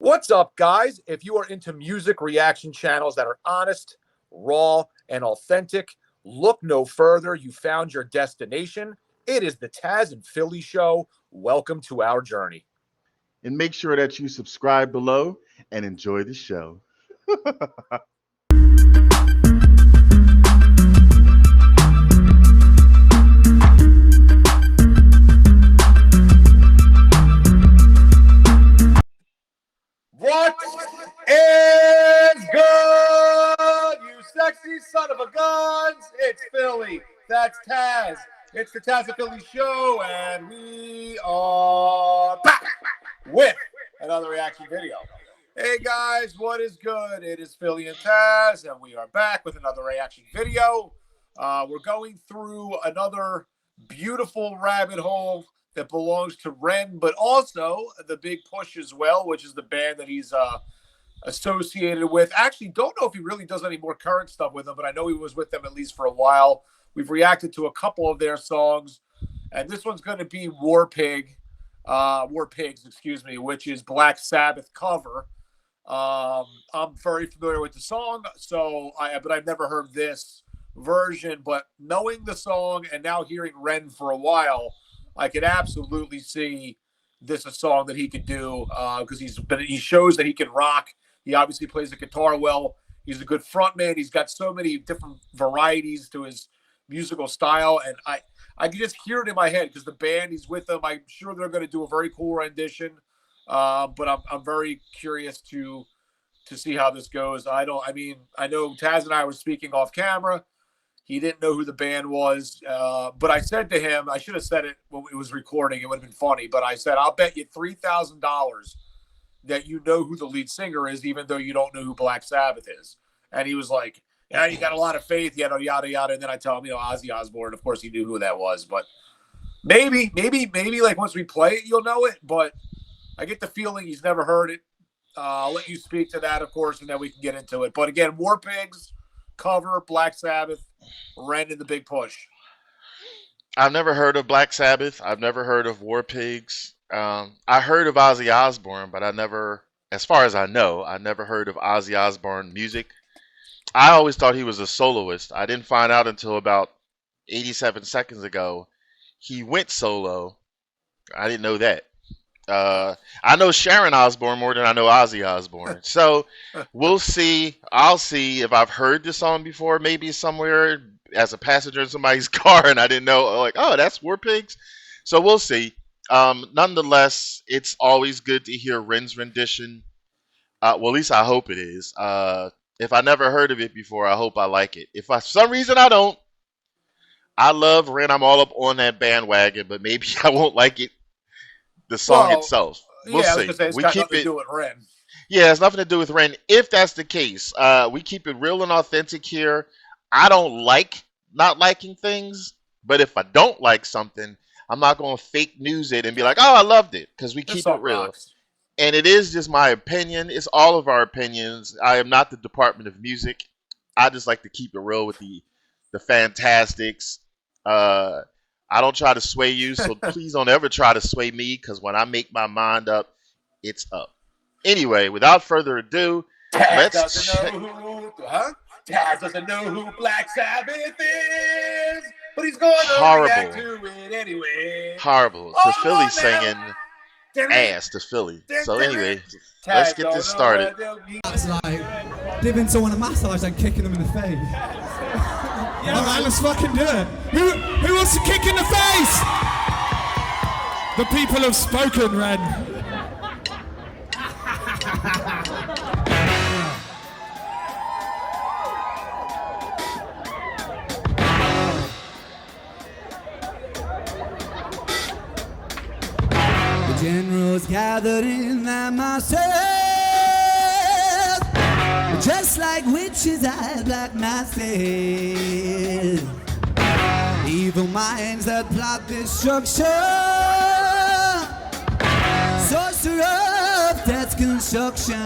What's up, guys? If you are into music reaction channels that are honest, raw, and authentic, look no further. You found your destination. It is the Tazzz and Philly Show. Welcome to our journey. And make sure that you subscribe below and enjoy the show. What is good, you sexy son of a guns? It's Philly. That's Tazzz. It's the Tazzz and Philly Show, and we are back with another reaction video. Hey guys, what is good? It is Philly and Tazzz, and we are back with another reaction video. We're going through another beautiful rabbit hole that belongs to Ren, but also the Big Push as well, which is the band that he's associated with. Actually, don't know if he really does any more current stuff with them, but I know he was with them at least for a while. We've reacted to a couple of their songs, and this one's going to be War Pigs, excuse me, which is Black Sabbath cover. I'm very familiar with the song, but I've never heard this version. But knowing the song and now hearing Ren for a while, I could absolutely see this a song that he could do because he shows that he can rock. He obviously plays the guitar well. He's a good frontman. He's got so many different varieties to his musical style, and I can just hear it in my head because the band he's with them, I'm sure they're going to do a very cool rendition. But I'm very curious to see how this goes. I know Tazzz and I were speaking off camera. He didn't know who the band was, but I said to him, I should have said it when it was recording. It would have been funny, but I said, I'll bet you $3,000 that you know who the lead singer is, even though you don't know who Black Sabbath is. And he was like, yeah, you got a lot of faith, yada, yada. And then I tell him, Ozzy Osbourne. Of course, he knew who that was, but maybe like once we play it, you'll know it. But I get the feeling he's never heard it. I'll let you speak to that, of course, and then we can get into it. But again, War Pigs cover, Black Sabbath, Ren in the Big Push. I've never heard of Black Sabbath. I've never heard of War Pigs. I heard of Ozzy Osbourne, but I never, as far as I know, I never heard of Ozzy Osbourne music. I always thought he was a soloist. I didn't find out until about 87 seconds ago he went solo. I didn't know that. I know Sharon Osbourne more than I know Ozzy Osbourne. So we'll see. I'll see if I've heard this song before, maybe somewhere as a passenger in somebody's car, and I didn't know, like, oh, that's War Pigs. So we'll see. Nonetheless, it's always good to hear Ren's rendition. Well, at least I hope it is. If I never heard of it before, I hope I like it. If for some reason I don't, I love Ren. I'm all up on that bandwagon, but maybe I won't like it. The song itself. We'll see. It's got nothing to do with Ren. Yeah, it's nothing to do with Ren. If that's the case, we keep it real and authentic here. I don't like not liking things, but if I don't like something, I'm not going to fake news it and be like, oh, I loved it, because we keep it real. Rocks. And it is just my opinion. It's all of our opinions. I am not the Department of Music. I just like to keep it real with the Fantastics. I don't try to sway you, so please don't ever try to sway me, because when I make my mind up, it's up. Anyway, without further ado, Tazzz doesn't know who Black Sabbath is, but he's going to react to it anyway. Horrible. So Philly singing ass to Philly. So anyway, let's get this started. It's like giving someone a massage and kicking them in the face. Yeah, man, let's fucking do it. Who wants to kick in the face? The people have spoken, Ren. The generals gathered in their masses, just like witches at black masses. Evil minds that plot destruction, sorcerer of death's construction.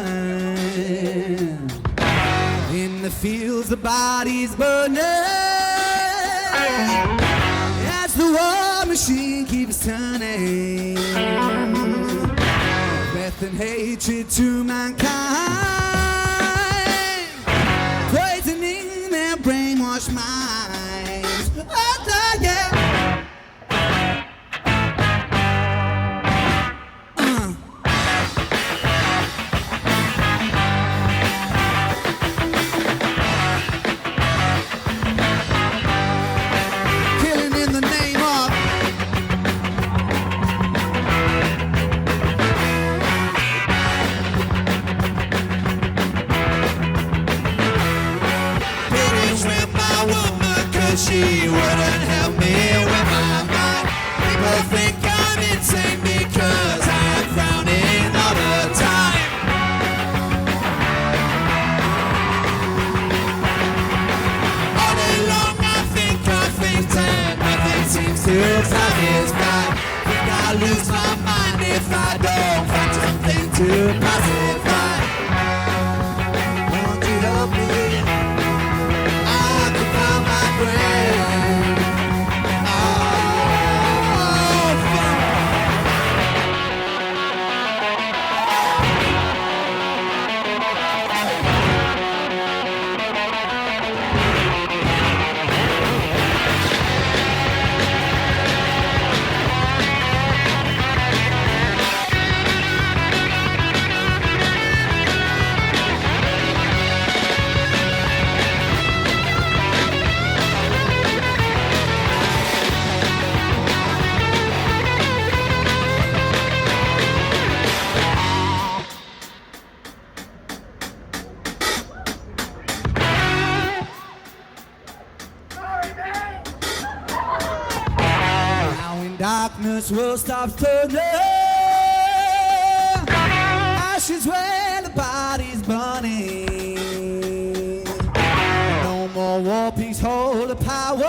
In the fields the bodies burning, as the war machine keeps turning. Breath death and hatred to mankind, poisoning their brainwashed minds. Oh, yeah. She wouldn't help me with my mind. People think I'm insane because I'm frowning all the time. All day long I think of things and nothing seems to satisfy. Think I'll lose my mind if I don't find something to pacify. Won't you help me? Darkness will stop turning, ashes where the body's burning. No more war, peace, hold the power.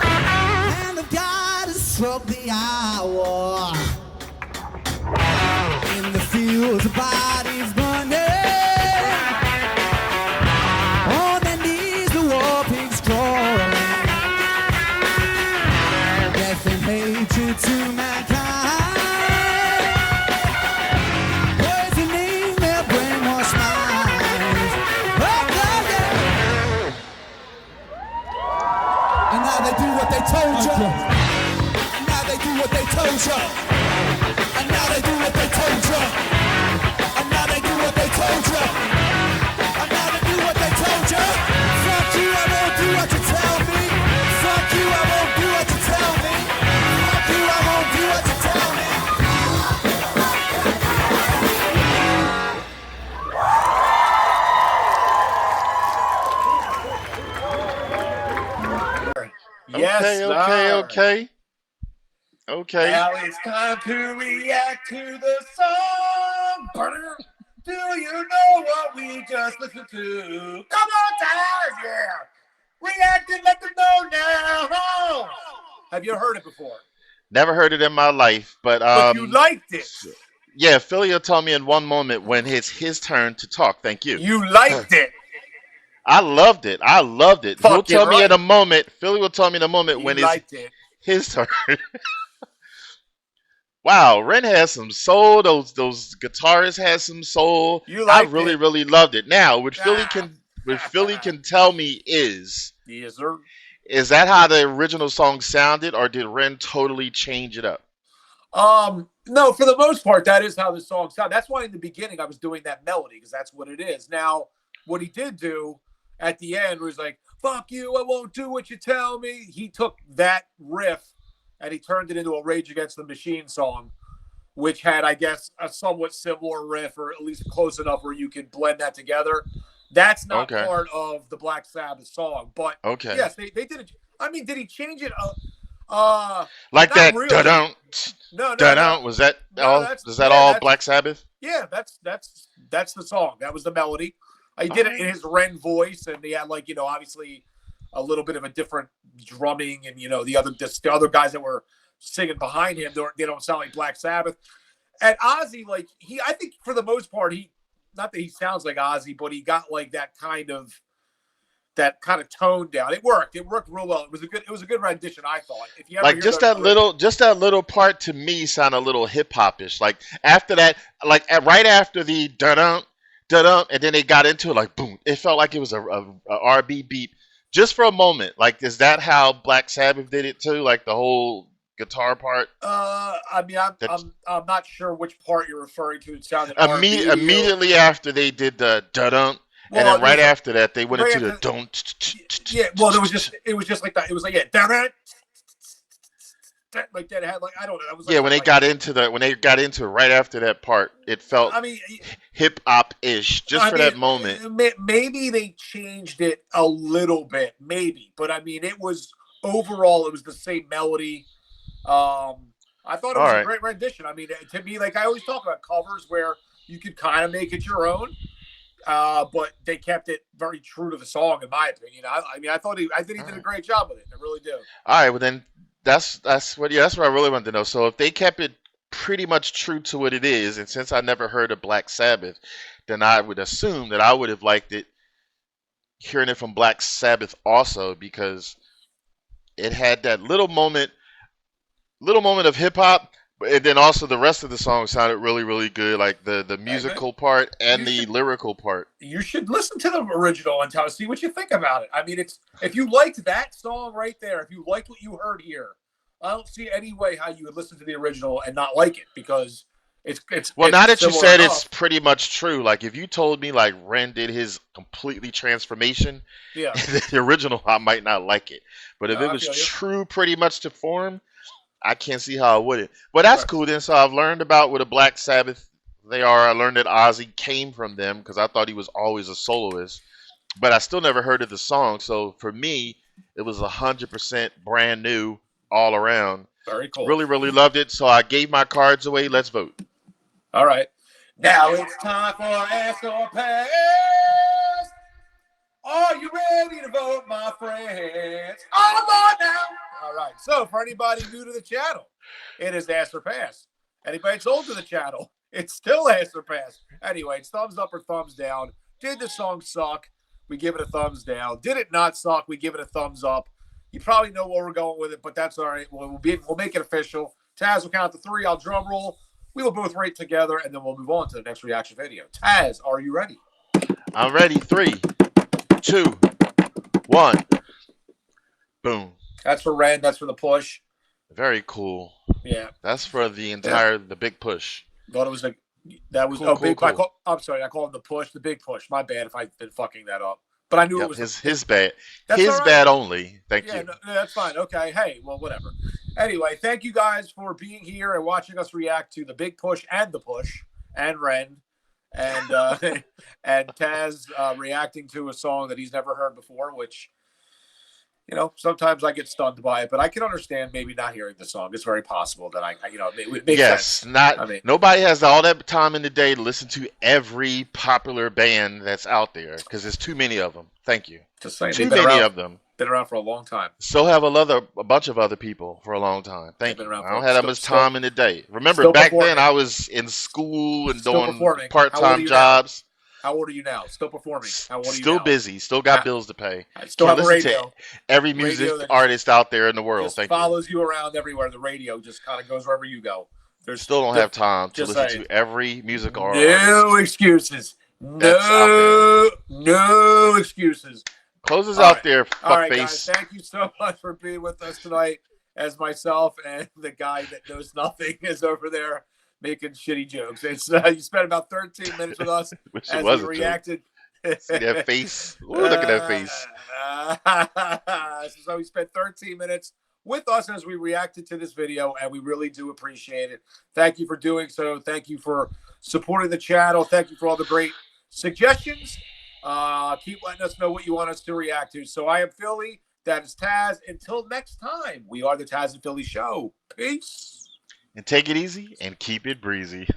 Hand of God has struck the hour. In the fields, the body's burning. On their knees, the war pigs crawling. Hatred to mankind, poisoning their brainwashed minds. Oh, yeah. And now they do what they told you. And now they do what they told you. And now they do what they told you. And now they do what they told you. And now they do what they told you. Fuck you, I won't do what you tell me. Fuck you, I won't do what you tell me. I won't do what you tell me. Yes, Okay. Now it's time to react to the song. Do you know what we just listened to? Come on, Tazzz, yeah. React and let them know now. Have you heard it before? Never heard it in my life, but you liked it. Yeah, Philly will tell me in one moment when it's his turn to talk. Thank you. You liked it. I loved it. He'll tell me in a moment. Philly will tell me in a moment when it's his turn. Wow, Ren has some soul. Those guitarists had some soul. I really loved it. Now, what Philly can tell me is, yes, sir. Is that how the original song sounded, or did Ren totally change it up? No, for the most part, that is how the song sounded. That's why in the beginning I was doing that melody, because that's what it is. Now, what he did do at the end was like, fuck you, I won't do what you tell me. He took that riff and he turned it into a Rage Against the Machine song, which had, I guess, a somewhat similar riff, or at least close enough where you could blend that together. That's not part of the Black Sabbath song, but yes, they did it. I mean, did he change it? Like that? Really. No. Was that all? Is that all Black Sabbath? Yeah, that's the song. That was the melody. He did it in his Ren voice, and he had, like, you know, obviously a little bit of a different drumming, and, you know, the other guys that were singing behind him, they don't sound like Black Sabbath. And Ozzy, like, I think for the most part, not that he sounds like Ozzy, but he got like that kind of that kind of toned down. It worked. It worked real well. It was a good rendition, I thought. If you ever Like hear just that little part to me sounded a little hip hop-ish. Like after that, like right after the dun dun, and then they got into it like boom. It felt like it was a R&B beat just for a moment. Like, is that how Black Sabbath did it too? Like the whole guitar part. I mean, I'm not sure which part you're referring to. It sounded R&B. Immediately after they did the dun. And then right after that, they went into the don't. Yeah, well, it was just like that. It was like like that. It had like I don't know. That was like, when they got into it right after that part, it felt hip hop ish just for that moment. Maybe they changed it a little bit, maybe, but I mean, it was overall it was the same melody. I thought it was a great rendition. I mean, to me, like I always talk about covers where you could kind of make it your own. But they kept it very true to the song, in my opinion. I mean, I think he did a great job with it. I really do. All right, well then, that's what I really wanted to know. So if they kept it pretty much true to what it is, and since I never heard of Black Sabbath, then I would assume that I would have liked it, hearing it from Black Sabbath also, because it had that little moment of hip hop. And then also the rest of the song sounded really, really good, like the musical part and the lyrical part. You should listen to the original and see what you think about it. I mean, if you liked that song right there, if you liked what you heard here, I don't see any way how you would listen to the original and not like it, because it's now that you said enough. It's pretty much true. Like if you told me like Ren did his completely transformation, the original I might not like it. But if it was true pretty much to form, I can't see how I wouldn't. But that's cool then. So I've learned about what a Black Sabbath they are. I learned that Ozzy came from them because I thought he was always a soloist. But I still never heard of the song. So for me, it was 100% brand new all around. Very cool. Really, really loved it. So I gave my cards away. Let's vote. All right. Now it's time for Ask or Pass. Are you ready to vote, my friends? All aboard now. All right. So for anybody new to the channel, it is Ask or Pass. Anybody that's old to the channel, it's still Ask or Pass. Anyway, it's thumbs up or thumbs down. Did the song suck? We give it a thumbs down. Did it not suck? We give it a thumbs up. You probably know where we're going with it, but that's all right. We'll make it official. Tazz will count to 3. I'll drum roll. We will both rate together, and then we'll move on to the next reaction video. Tazz, are you ready? I'm ready. 3, 2, 1. Boom. That's for Ren. That's for the push. Very cool. Yeah. That's for the entire the big push. Thought it was big. Cool. I'm sorry. I call him the push. The big push. My bad if I've been fucking that up. But I knew it was his bad. That's his bad only. Thank you. No, that's fine. Okay. Hey, well, whatever. Anyway, thank you guys for being here and watching us react to the big push and the push and Ren and and Tazz reacting to a song that he's never heard before, which, you know, sometimes I get stunned by it, but I can understand maybe not hearing the song. It's very possible that it makes sense. Nobody has all that time in the day to listen to every popular band that's out there because there's too many of them. Thank you. Just saying, too many of them. Been around for a long time. So have a bunch of other people for a long time. Thank you. I don't have that much time in the day. Remember, back then I was in school and doing part-time jobs. How old are you now? Still performing. How old are you Still now? Busy. Still got bills to pay. I still have a radio. Every music artist out there in the world. Just follows you around everywhere. The radio just kind of goes wherever you go. Still don't have time to listen to every music artist. No excuses. No excuses. Close us out there, fuckface. All right, guys. Thank you so much for being with us tonight. As myself and the guy that knows nothing is over there making shitty jokes. It's you spent about 13 minutes with us as we reacted. See that face? Ooh, look at that face. So we spent 13 minutes with us as we reacted to this video, and we really do appreciate it. Thank you for doing so. Thank you for supporting the channel. Thank you for all the great suggestions. Keep letting us know what you want us to react to. So I am Philly. That is Tazz. Until next time, we are the Tazz and Philly Show. Peace. And take it easy and keep it breezy.